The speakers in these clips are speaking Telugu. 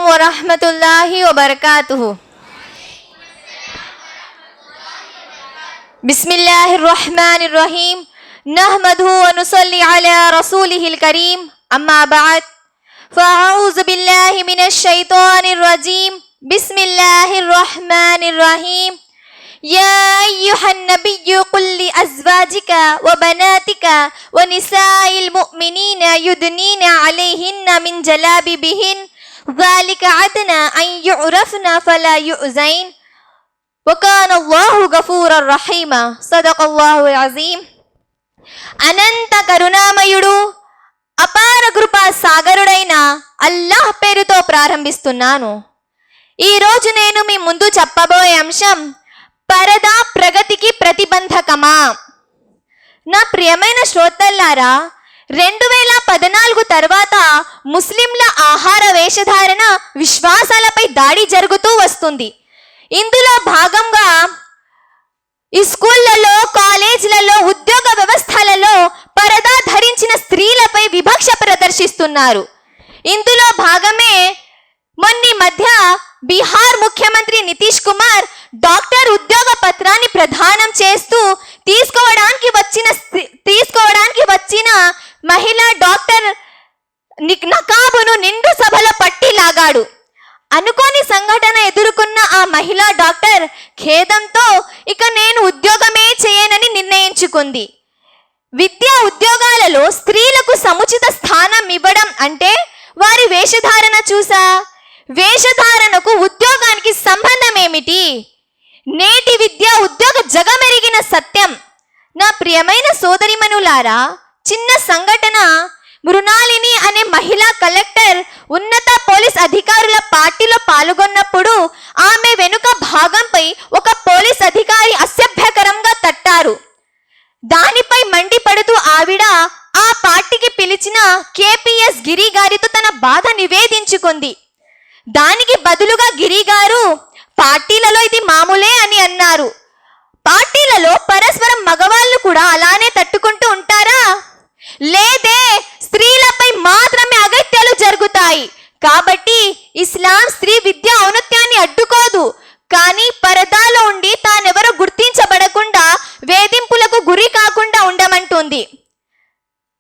వరహ్మతుల్లాహి వబరకాతుహు. బిస్మిల్లాహిర్ రహ్మానిర్ రహీం. నహ్మదుహు వ నుసల్లి అలా రసూలిహిల్ కరీం. అమ్మా బఅద్. ఫఅఊజు బిల్లాహి మినష్ షైతానిర్ రజీం. బిస్మిల్లాహిర్ రహ్మానిర్ రహీం. యా అయ్యుహన్ నబియ్యు ఖుల్ లి అజ్వాజిక వ బనాతిక వ నిసాఇల్ ముഅ్మినీన యుద్నీన అలైహిన్న మిన్ జలాబిబిహిన్ ذلك అద్నా అన్ యు'రఫ్న ఫలా యు'జైన్ వకాన అల్లాహు గఫూరర్ రహీమ. సదకల్లాహుల్ అజీం. అనంత కరుణామయుడు అపార కృపా సాగరుడైన అల్లాహ్ పేరుతో ప్రారంభిస్తున్నాను. ఈరోజు నేను మీ ముందు చెప్పబోయే అంశం పరదా ప్రగతికి ప్రతిబంధకమా. నా ప్రియమైన శ్రోతల్లారా, 2014 తర్వాత ముస్లింల ఆహార వేషధారణ విశ్వాసాలపై దాడి జరుగుతూ వస్తుంది. ఇందులో భాగంగా ఈ స్కూళ్లలో, కాలేజీలలో, ఉద్యోగ వ్యవస్థలలో పరదా ధరించిన స్త్రీలపై వివక్ష ప్రదర్శిస్తున్నారు. ఇందులో భాగమే మొన్న మధ్య బీహార్ ముఖ్యమంత్రి నితీష్ కుమార్ డాక్టర్ ఉద్యోగ పత్రాన్ని ప్రదానం చేస్తూ తీసుకోవడానికి వచ్చిన మహిళా డాక్టర్ నకాబును నిండు సభలో పట్టి లాగాడు. అనుకోని సంఘటన ఎదుర్కొన్న ఆ మహిళా డాక్టర్ ఖేదంతో ఇక నేను ఉద్యోగమే చేయనని నిర్ణయించుకుంది. విద్యా ఉద్యోగాలలో స్త్రీలకు సముచిత స్థానం ఇవ్వడం అంటే వారి వేషధారణ చూసా? వేషధారణకు ఉద్యోగానికి సంబంధం ఏమిటి? నేటి విద్యా ఉద్యోగ జగమెరిగిన సత్యం. నా ప్రియమైన సోదరిమణులారా, చిన్న సంఘటన. మృణాలిని అనే మహిళా కలెక్టర్ ఉన్నత పోలీస్ అధికారుల పార్టీలో పాల్గొన్నప్పుడు ఆమె వెనుక భాగంపై ఒక పోలీస్ అధికారి అసభ్యకరంగా తట్టారు. దానిపై మండిపడుతూ ఆవిడ ఆ పార్టీకి పిలిచిన కేపీఎస్ గిరి గారితో తన బాధ నివేదించుకుంది. దానికి బదులుగా గిరి గారు పార్టీలలో ఇది మామూలే అని అన్నారు. పార్టీలలో పరస్పరం మగవాళ్ళు కూడా అలానే తట్టుకుంటూ ఉంటారా? లేదే, స్త్రీలపై మాత్రమే అగత్యాలు జరుగుతాయి. కాబట్టి ఇస్లాం స్త్రీ విద్యా ఔన్నత్యాన్ని అడ్డుకోదు, కానీ పరదాలో ఉండి తానెవరో గుర్తించబడకుండా వేధింపులకు గురి కాకుండా ఉండమంటుంది.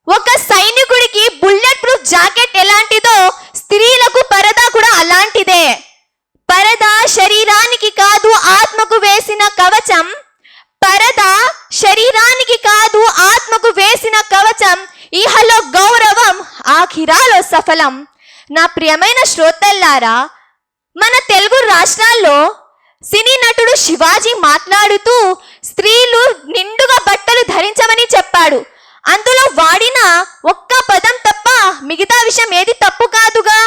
ఒక సైనికుడికి బుల్లెట్ ప్రూఫ్ జాకెట్ ఎలాంటిదో స్త్రీలకు పరదా కూడా అలాంటిదే. పరదా శరీరానికి కాదు ఆత్మకు వేసిన కవచం. పరదా శరీరానికి కాదు ఆత్మకు వేసిన కవచం. ఇహలో గౌరవం, ఆఖిరాలో సఫలం. నా ప్రియమైన శ్రోతల్లారా, మన తెలుగు రాష్ట్రాల్లో సినీ నటుడు శివాజీ మాట్లాడుతూ స్త్రీలు నిండుగా బట్టలు ధరించమని చెప్పాడు. అందులో వాడిన ఒక్క పదం తప్ప మిగతా విషయం ఏది తప్పు కాదుగా.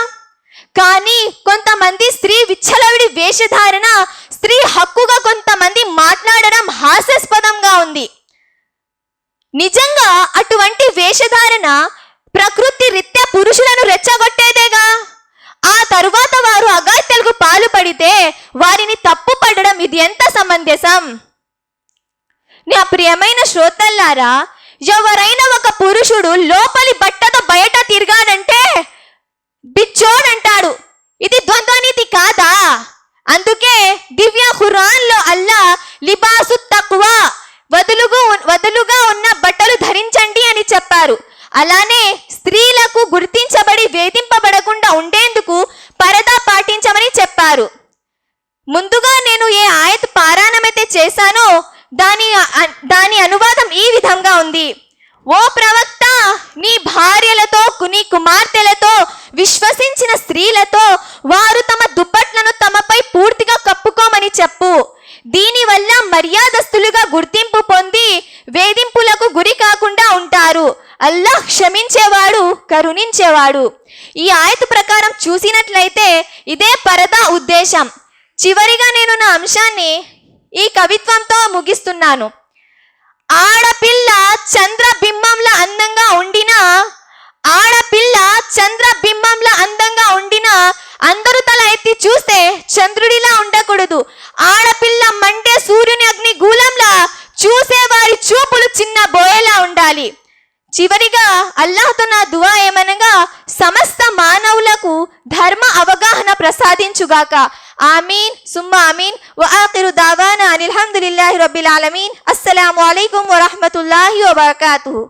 కానీ కొంతమంది స్త్రీ విచ్చలవిడి వేషధారణ, స్త్రీ హక్కుగా కొంతమంది మాట్లాడడం హాస్యాస్పదంగా ఉంది. నిజంగా అటువంటి వేషధారణ ప్రకృతి రీత్యా పురుషులను రెచ్చగొట్టేదేగా. ఆ తరువాత వారు అగాత్యాలకు పాల్పడితే వారిని తప్పు పడడం ఇది ఎంత సమంజసం? నా ప్రియమైన శ్రోతల్లారా, ఎవరైనా ఒక పురుషుడు లోపలి బట్టతో బయట తిరిగాడంటే బిచ్చోడంటాడు. ఇది ద్వంద్వనీతి కాదా? అందుకే దివ్య ఖురాన్లో అల్లా లిబాసు తక్వా, వదులుగా ఉన్న బట్టలు ధరించండి అని చెప్పారు. అలానే స్త్రీలకు గుర్తించబడి వేధింపబడకుండా ఉండేందుకు పరదా పాటించమని చెప్పారు. ముందుగా నేను ఏ ఆయత్ పారాయణమైతే చేశానో దాని అనువాదం ఈ విధంగా ఉంది. ఓ ప్రవక్త, నీ భార్యలతో, నీ కుమార్తెలతో, విశ్వసించిన స్త్రీలతో వారు తమ దుప్పట్లను తమపై పూర్తిగా కప్పుకోమని చెప్పు. దీనివల్ల మర్యాదస్తులుగా గుర్తింపు పొంది వేధింపులకు గురి కాకుండా ఉంటారు. అల్లాహ్ క్షమించేవాడు, కరుణించేవాడు. ఈ ఆయత్ ప్రకారం చూసినట్లయితే ఇదే పరదా ఉద్దేశం. చివరిగా నేను నా అంశాన్ని ఈ కవిత్వంతో ముగిస్తున్నాను. ఆడపిల్ల చంద్రబింబంలా అందంగా ఉండినా అందరూ తల ఎత్తి చూస్తే చంద్రుడిలా ఉండకూడదు. ఆడపిల్ల మండే సూర్యుని అగ్ని గూలంలా చూసే వారి చూపులు చిన్న బోయలా ఉండాలి. చివరిగా అల్లాహ్తో నా దువా ఏమనగా, సమస్త మానవులకు ధర్మ అవగాహన ప్రసాదించుగాక. ఆమీన్ సుమ్మ ఆమీన్. వ ఆఖిరు దావానా అనిల్ హమ్దులిల్లాహి రబ్బిల్ ఆలమీన్. అస్సలాము అలైకుం వరహ్మతుల్లాహి వబరకాతుహు.